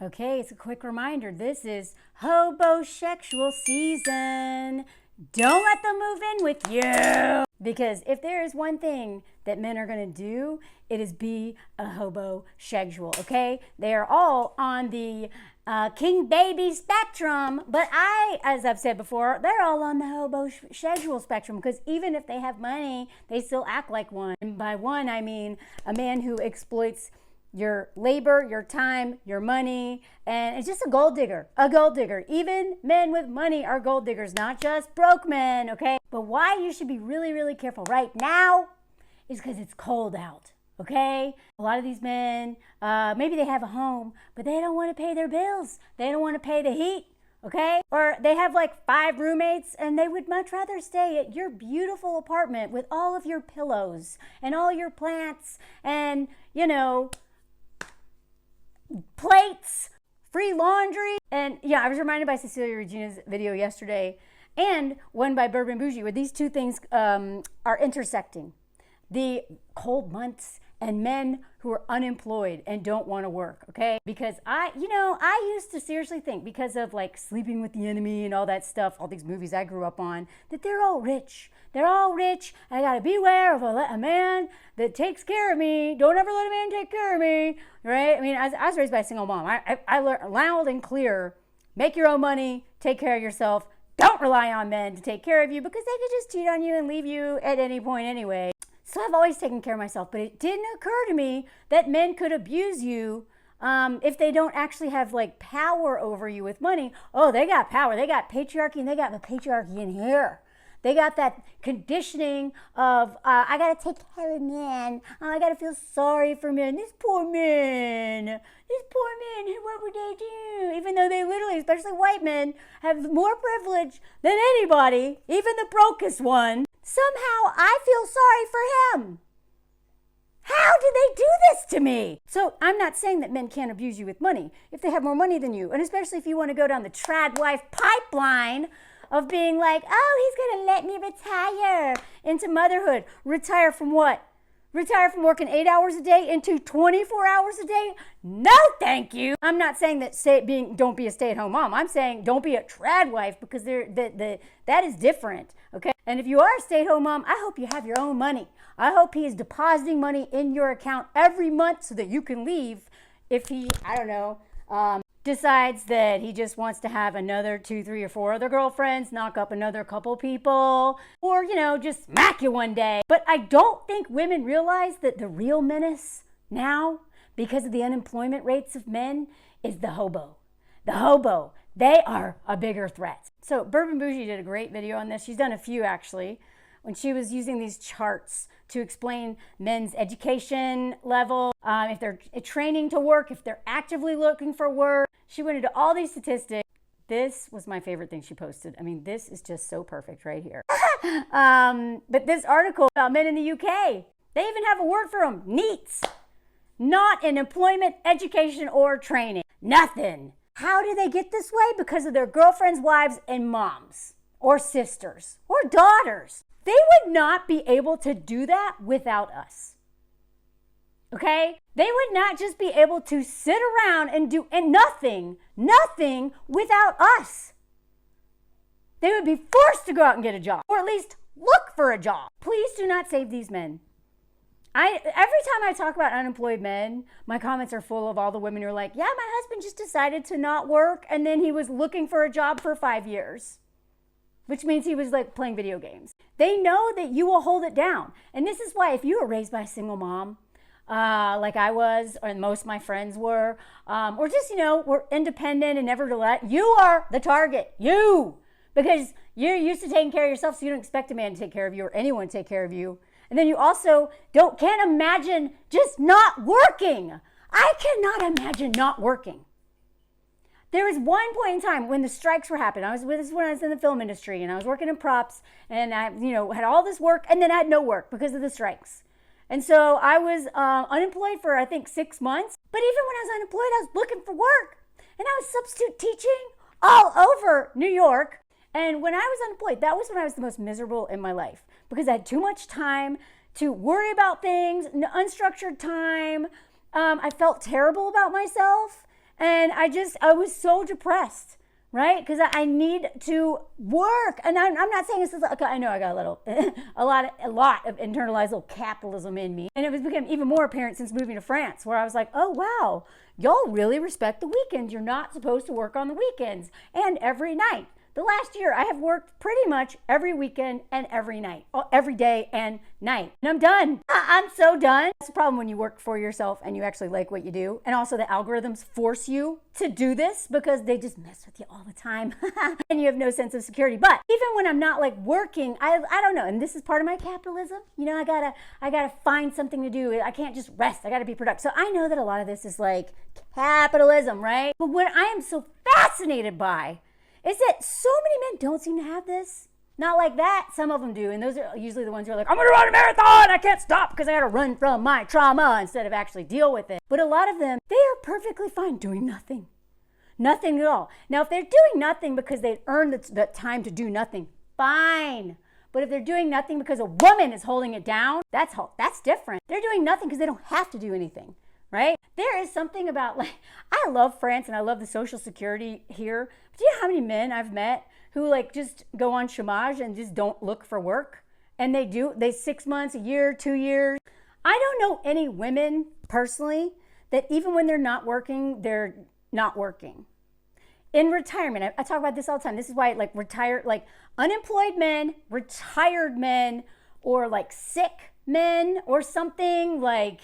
Okay, it's a quick reminder. This is Hobosexual season. Don't let them move in with you. Because if there is one thing that men are going to do, it is be a hobosexual, okay? They are all on the king baby spectrum, but as I've said before, they're all on the hobosexual spectrum because even if they have money, they still act like one. And by one, I mean a man who exploits your labor, your time, your money, and it's just a gold digger, Even men with money are gold diggers, not just broke men, okay? But why you should be really, really careful right now is because it's cold out, okay? A lot of these men, maybe they have a home, but they don't want to pay their bills. They don't want to pay the heat, okay? Or they have like 5 roommates and they would much rather stay at your beautiful apartment with all of your pillows and all your plants and, plates, free laundry. And yeah, I was reminded by Cecilia Regina's video yesterday and one by Bourbon Bougie where these two things are intersecting. The cold months and men who are unemployed and don't want to work, okay? Because I used to seriously think because of like Sleeping with the Enemy and all that stuff, all these movies I grew up on, that they're all rich. They're all rich. I gotta beware of a man that takes care of me. Don't ever let a man take care of me, right? I mean, I was raised by a single mom. I learned loud and clear, make your own money, take care of yourself. Don't rely on men to take care of you because they could just cheat on you and leave you at any point anyway. So I've always taken care of myself, but it didn't occur to me that men could abuse you if they don't actually have like power over you with money. Oh, they got power. They got patriarchy, and they got the patriarchy in here. They got that conditioning of, I got to take care of men. I got to feel sorry for men. These poor men, what would they do? Even though they literally, especially white men, have more privilege than anybody, even the brokest one. Somehow I feel sorry for him. How did they do this to me? So I'm not saying that men can't abuse you with money if they have more money than you, and especially if you want to go down the trad wife pipeline of being like, oh, he's going to let me retire into motherhood. Retire from what? Retire from working 8 hours a day into 24 hours a day? No, thank you. I'm not saying that don't be a stay-at-home mom. I'm saying don't be a trad wife because that is different, okay? And if you are a stay-at-home mom, I hope you have your own money. I hope he is depositing money in your account every month so that you can leave if he, decides that he just wants to have another 2, 3, or 4 other girlfriends, knock up another couple people, or, just smack you one day. But I don't think women realize that the real menace now, because of the unemployment rates of men, is the hobo. The hobo. They are a bigger threat. So Bourbon Bougie did a great video on this. She's done a few actually, when she was using these charts to explain men's education level, if they're training to work, if they're actively looking for work. She went into all these statistics. This was my favorite thing she posted. I mean, this is just so perfect right here. But this article about men in the UK, they even have a word for them, NEETs. Not in employment, education, or training. Nothing. How do they get this way? Because of their girlfriends, wives, and moms, or sisters, or daughters. They would not be able to do that without us. Okay? They would not just be able to sit around and do nothing without us. They would be forced to go out and get a job, or at least look for a job. Please do not save these men. Every time I talk about unemployed men, my comments are full of all the women who are like, yeah, my husband just decided to not work, and then he was looking for a job for 5 years. Which means he was like playing video games. They know that you will hold it down. And this is why if you were raised by a single mom, like I was, and most of my friends were, or just, were independent and never to let, you are the target. You! Because you're used to taking care of yourself, so you don't expect a man to take care of you or anyone to take care of you. And then you also can't imagine just not working. I cannot imagine not working. There was one point in time when the strikes were happening. This is when I was in the film industry and I was working in props and I, had all this work and then I had no work because of the strikes. And so I was unemployed for, I think, 6 months. But even when I was unemployed, I was looking for work. And I was substitute teaching all over New York. And when I was unemployed, that was when I was the most miserable in my life because I had too much time to worry about things, unstructured time. I felt terrible about myself. And I was so depressed, right? Because I need to work. And I'm not saying this is, okay, I know I got a lot of internalized little capitalism in me. And it was become even more apparent since moving to France, where I was like, oh, wow, y'all really respect the weekends. You're not supposed to work on the weekends and every night. The last year, I have worked pretty much every weekend and every night, every day and night. And I'm done. I'm so done. That's the problem when you work for yourself and you actually like what you do. And also the algorithms force you to do this because they just mess with you all the time. And you have no sense of security. But even when I'm not like working, I don't know. And this is part of my capitalism. You know, I gotta find something to do. I can't just rest. I gotta be productive. So I know that a lot of this is like capitalism, right? But what I am so fascinated by is that so many men don't seem to have this. Not like that. Some of them do. And those are usually the ones who are like, I'm going to run a marathon. I can't stop because I got to run from my trauma instead of actually deal with it. But a lot of them, they are perfectly fine doing nothing. Nothing at all. Now, if they're doing nothing because they earned the time to do nothing, fine. But if they're doing nothing because a woman is holding it down, that's different. They're doing nothing because they don't have to do anything. Right? There is something about, like, I love France and I love the social security here. But do you know how many men I've met who like just go on chômage and just don't look for work? And they 6 months, a year, 2 years. I don't know any women personally that even when they're not working, they're not working. In retirement, I talk about this all the time. This is why like unemployed men, retired men, or like sick men or something like,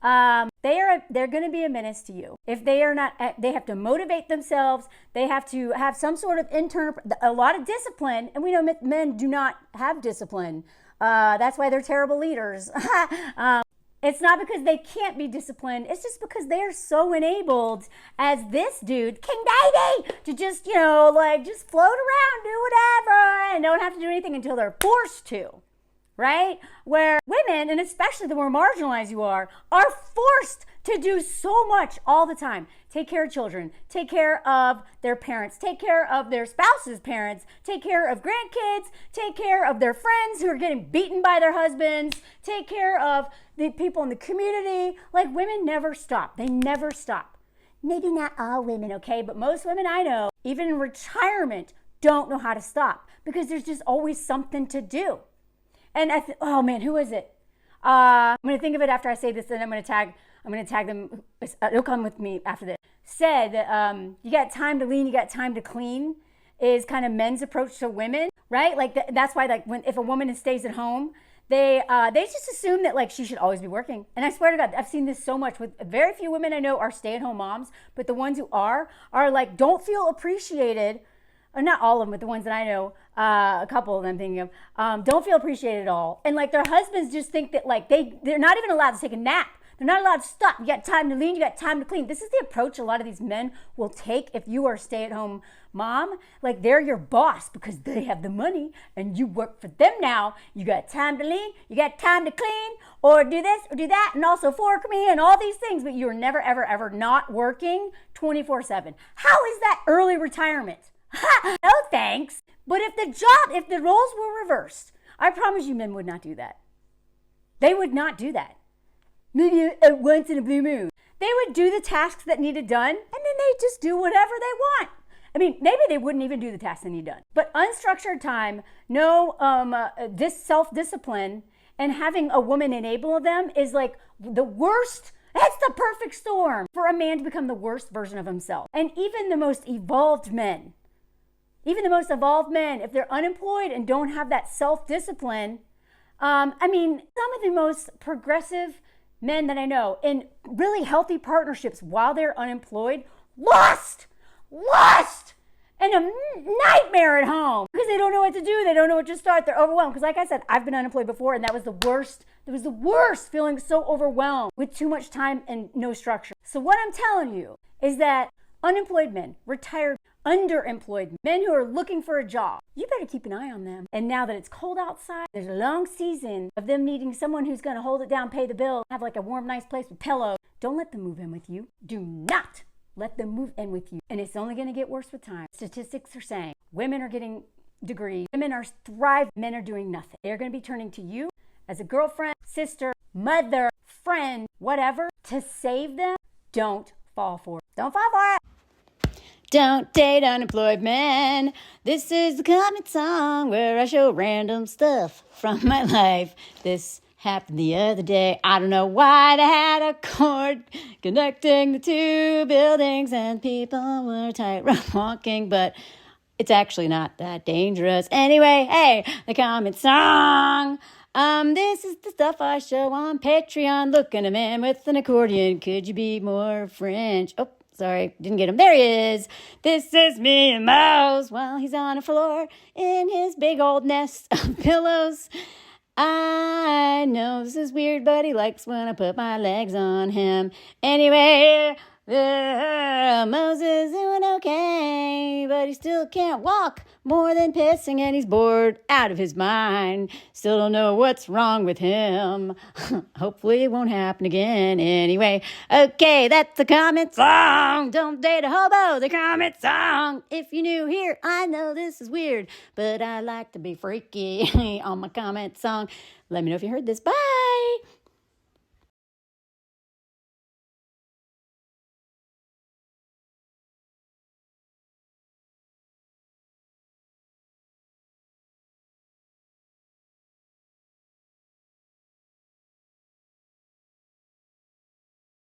they're going to be a menace to you. If they are not, they have to motivate themselves. They have to have some sort of a lot of discipline. And we know men do not have discipline. That's why they're terrible leaders. It's not because they can't be disciplined. It's just because they're so enabled as this dude, King Baby, to just, just float around, do whatever, and don't have to do anything until they're forced to. Right? Where women, and especially the more marginalized you are forced to do so much all the time. Take care of children, take care of their parents, take care of their spouse's parents, take care of grandkids, take care of their friends who are getting beaten by their husbands, take care of the people in the community. Like, women never stop. They never stop. Maybe not all women, okay? But most women I know, even in retirement, don't know how to stop because there's just always something to do. And oh man, who is it? I'm gonna think of it after I say this, and I'm gonna tag them. It'll come with me after this. Said that you got time to lean, you got time to clean is kind of men's approach to women, right? Like that's why if a woman stays at home, they just assume that like she should always be working. And I swear to God, I've seen this so much with very few women I know are stay-at-home moms, but the ones who are like don't feel appreciated. Not all of them, but the ones that I know, a couple of them I'm thinking of, don't feel appreciated at all. And like their husbands just think that like they're not even allowed to take a nap. They're not allowed to stop. You got time to lean, you got time to clean. This is the approach a lot of these men will take if you are a stay-at-home mom. Like they're your boss because they have the money and you work for them now. You got time to lean, you got time to clean, or do this or do that, and also fork me and all these things, but you're never, ever, ever not working 24/7. How is that early retirement? No thanks. But if the roles were reversed, I promise you men would not do that. They would not do that. Maybe once in a blue moon. They would do the tasks that needed done, and then they just do whatever they want. I mean, maybe they wouldn't even do the tasks they need done. But unstructured time, no self-discipline, and having a woman enable them is like the worst. That's the perfect storm for a man to become the worst version of himself. And even the most evolved men, if they're unemployed and don't have that self-discipline, some of the most progressive men that I know in really healthy partnerships while they're unemployed, lost, and a nightmare at home because they don't know what to do. They don't know what to start. They're overwhelmed. Because like I said, I've been unemployed before, and that was the worst. It was the worst, feeling so overwhelmed with too much time and no structure. So what I'm telling you is that unemployed men, retired, underemployed men who are looking for a job, you better keep an eye on them. And now that it's cold outside, there's a long season of them needing someone who's going to hold it down, pay the bill, have like a warm, nice place with pillows. Don't let them move in with you. Do not let them move in with you. And it's only going to get worse with time. Statistics are saying women are getting degrees, women are thriving, men are doing nothing. They're going to be turning to you as a girlfriend, sister, mother, friend, whatever, to save them. Don't fall for it. Don't fall for it. Don't date unemployed men. This is the comment song where I show random stuff from my life. This happened the other day. I don't know why they had a cord connecting the two buildings and people were tightrope walking, but it's actually not that dangerous. Anyway, hey, the comment song. This is the stuff I show on Patreon. Looking at a man with an accordion. Could you be more French? Oh, sorry, didn't get him. There he is. This is me and Mouse while he's on the floor in his big old nest of pillows. I know this is weird, but he likes when I put my legs on him. Anyway, Moses doing okay, but he still can't walk more than pissing, and he's bored out of his mind. Still don't know what's wrong with him. Hopefully it won't happen again. Anyway, okay, that's the comment song. Don't date a hobo, the comment song. If you're new here, I know this is weird, but I like to be freaky on my comment song. Let me know if you heard this. Bye.